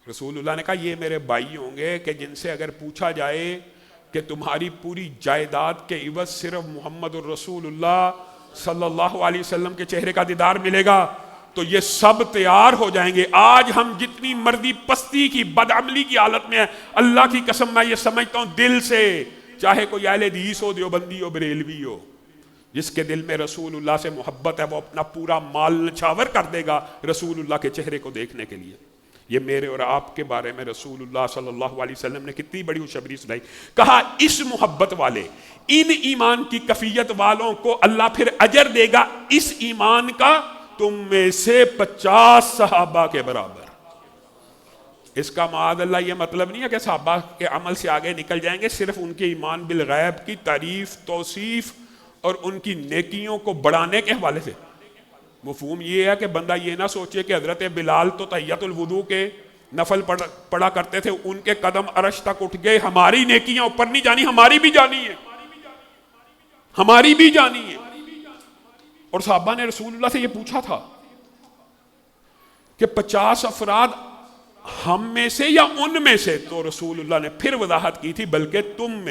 رسول اللہ نے کہا یہ میرے بھائی ہوں گے کہ جن سے اگر پوچھا جائے کہ تمہاری پوری جائیداد کے عوض صرف محمد الرسول اللہ صلی اللہ علیہ وسلم کے چہرے کا دیدار ملے گا تو یہ سب تیار ہو جائیں گے. آج ہم جتنی مرضی پستی کی بدعملی کی حالت میں ہیں، اللہ کی قسم میں یہ سمجھتا ہوں دل سے، چاہے کوئی اہل حدیث ہو، دیوبندی ہو، بریلوی ہو، جس کے دل میں رسول اللہ سے محبت ہے وہ اپنا پورا مال نچھاور کر دے گا رسول اللہ کے چہرے کو دیکھنے کے لیے. یہ میرے اور آپ کے بارے میں رسول اللہ صلی اللہ علیہ وسلم نے کتنی بڑی خوشخبری سنائی. کہا اس محبت والے، ان ایمان کی کفیت والوں کو اللہ پھر اجر دے گا اس ایمان کا تم میں سے 50 صحابہ کے برابر. اس کا معاذ اللہ یہ مطلب نہیں ہے کہ صحابہ کے عمل سے آگے نکل جائیں گے، صرف ان کے ایمان بالغیب کی تعریف، توصیف اور ان کی نیکیوں کو بڑھانے کے حوالے سے. مفہوم یہ ہے کہ بندہ یہ نہ سوچے کہ حضرت بلال تو تحیۃ الوضو کے نفل پڑھا کرتے تھے، ان کے قدم عرش تک اٹھ گئے، ہماری نیکیاں اوپر نہیں جانی، ہماری بھی جانی ہے، ہماری بھی جانی ہے. اور صحابہ نے رسول اللہ سے یہ پوچھا تھا کہ 50 افراد ہم میں سے یا ان میں سے، تو رسول اللہ نے پھر وضاحت کی تھی بلکہ تم میں